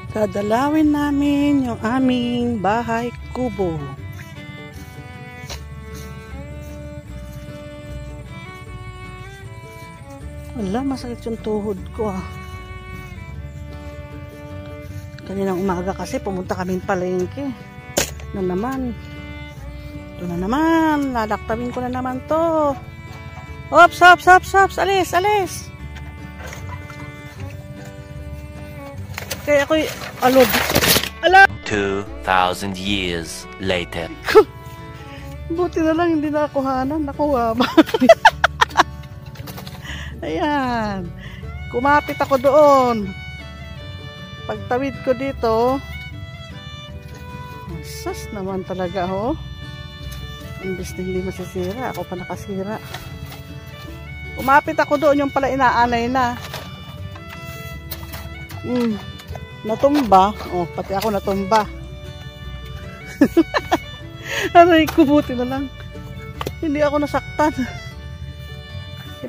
Dadalawin namin yung aming bahay kubo. Wala, masakit yung tuhod ko ah. Kaninang umaga kasi pumunta kaming palengke. Na naman. Ito na naman. Lalaktabin ko na naman to. Ops, ops, ops, ops. Alis, alis. Kaya ako'y alod. Ala! 2,000 years later. Buti na lang hindi nakuhanan. Nakuha ba? Ayan. Kumapit ako doon. Pagtawid ko dito, sas naman talaga oh. Imbes na hindi masisira, ako pa nakasira. Kumapit ako doon, yung pala inaanay na. Natumba. Oh, pati ako natumba. Aray ko, buti na lang. Hindi ako nasaktan.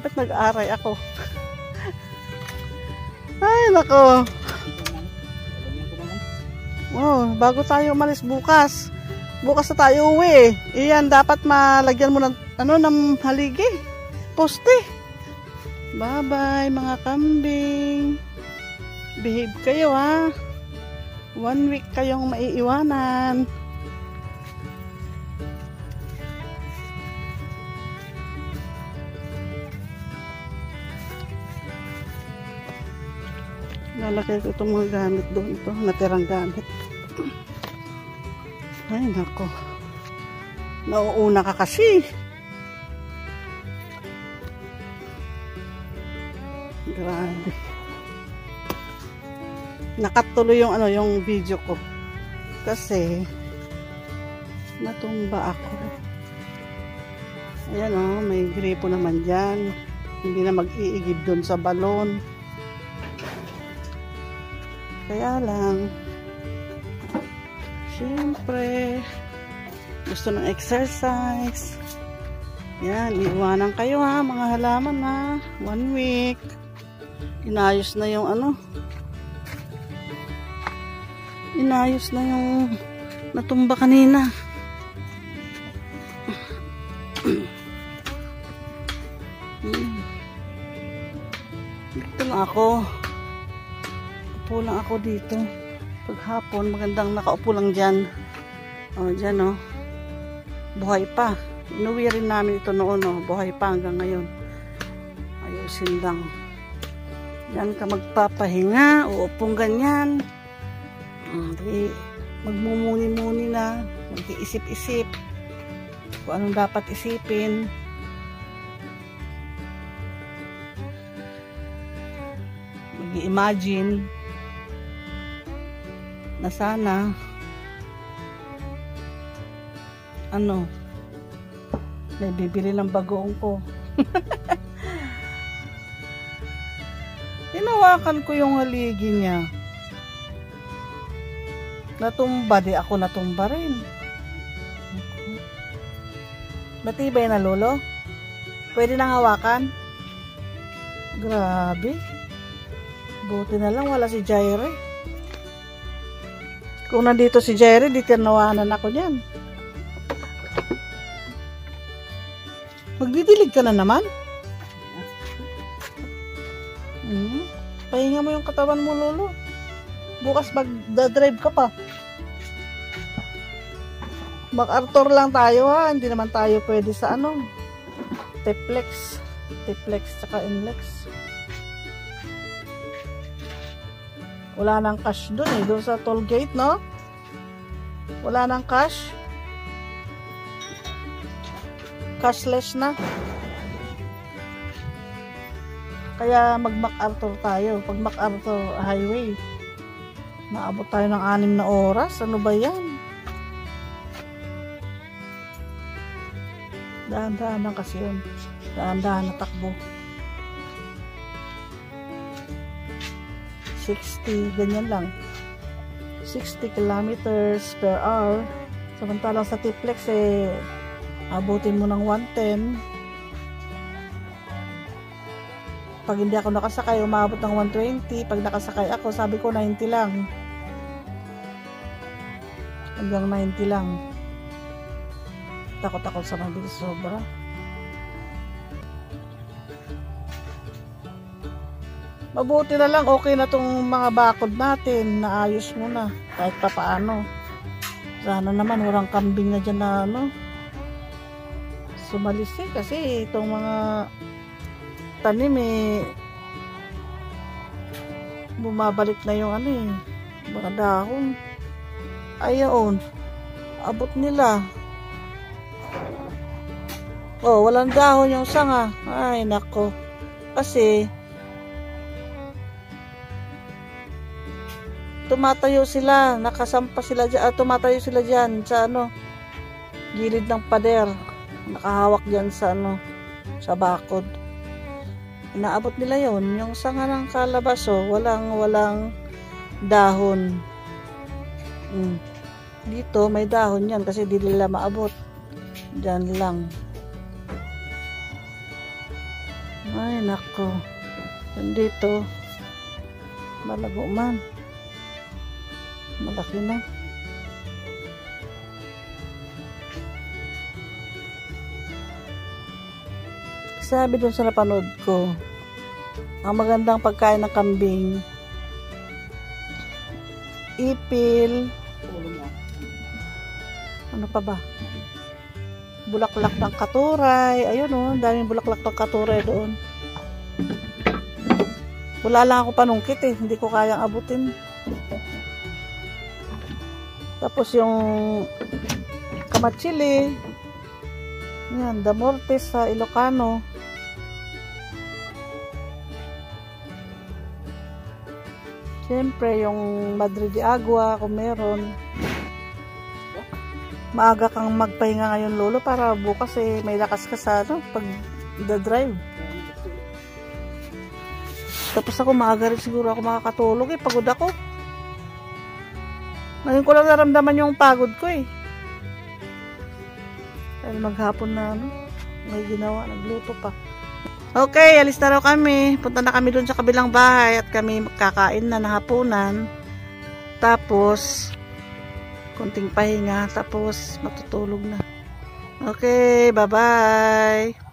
Ba't nag-aaray ako? Ay, nako. Oh, bago tayo umalis bukas. Bukas na tayo uwi. Iyan, dapat malagyan mo ng, ng haligi. Poste. Bye-bye, mga kambing. Behave kayo, ha. 1 week kayong maiiwanan. Lalagay ko itong mga gamit doon. Ito, natirang gamit. Ay, nako. Nauuna ka kasi. Grabe. Nakatuloy yung yung video ko. Kasi natumba ako. Ayan oh, may gripo naman dyan. Hindi na mag-iigib doon sa balon. Kaya lang, siyempre, gusto ng exercise. Yan, iiwanan kayo ha, mga halaman ha. 1 week. Inayos na yung inayos na yung natumba kanina. Dito lang ako. Upo lang ako dito. Paghapon, magandang nakaupo lang dyan. O, dyan o. Buhay pa. Inuwi rin namin ito noon o. Buhay pa hanggang ngayon. Ayusin lang. Yan ka magpapahinga. Uupong ganyan. Magmumuni-muni na. Mag-iisip-isip. Kung anong dapat isipin. Mag-i-imagine na sana may bibili ng bagoong ko. Hinawakan ko yung haligi niya. Natumba, di ako natumba rin. Matibay na lolo? Pwede nang hawakan? Grabe. Buti na lang wala si Jaire. Kung nandito si Jerry, di tinawanan ako niyan. Magdidilig ka na naman? Pahinga mo yung katawan mo, lolo. Bukas mag-drive ka pa. Mag-Arthur lang tayo ha. Hindi naman tayo pwede sa T-Flex. T-Flex tsaka Inlex. Wala nang cash dun eh. Doon sa toll gate, no? Wala nang cash. Cashless na. Kaya mag-MacArthur tayo. Pag MacArthur Highway, naabot tayo ng 6 na oras. Ano ba yan? Dahan-dahan lang kasi yun. Dahan-dahan na takbo. 60, ganyan lang. 60 kilometers per hour. Samantalang sa T-Flex abutin mo ng 110. Pag hindi ako nakasakay, umabot ng 120. Pag nakasakay ako, sabi ko 90 lang. Hanggang 90 lang. Takot ako sa mabilis sobra. Mabuti na lang, okay na tong mga bakod natin. Naayos mo na. Kahit pa paano. Sana naman walang kambing na dyan na sumalisi. Kasi itong mga tanim bumabalik na yung mga dahon. Ayun. Abot nila. Oh, walang dahon yung sanga. Ay, nako. Kasi tumatayo sila, nakasampa sila dyan, tumatayo sila dyan sa gilid ng pader. Nakahawak dyan sa sa bakod. Inaabot nila yon yung sanga ng kalabaso, walang dahon. Dito may dahon yan kasi di nila maabot. Dyan lang. Ay, nako. Dito malago man. Malaki na. Sabi dun sa napanood ko, ang magandang pagkain ng kambing, ipil, ano pa ba? Bulaklak ng katuray. Ayun daming bulaklak ng katuray doon. Wala lang ako panungkit hindi ko kayang abutin. Tapos yung kamatsili, yan, damortes sa Ilocano. Siyempre yung Madre de Agua kung meron. Maaga kang magpahinga ngayon, lolo, para bukas may lakas ka sa pag drive. Tapos ako maaga rin siguro ako makakatulog pagod ako. Ngayon ko lang naramdaman yung pagod ko Dahil maghapon na may ginawa, nagluto pa. Okay, alis na raw kami. Punta na kami dun sa kabilang bahay at kami magkakain na ng hapunan. Tapos konting pahinga, tapos matutulog na. Okay, bye-bye.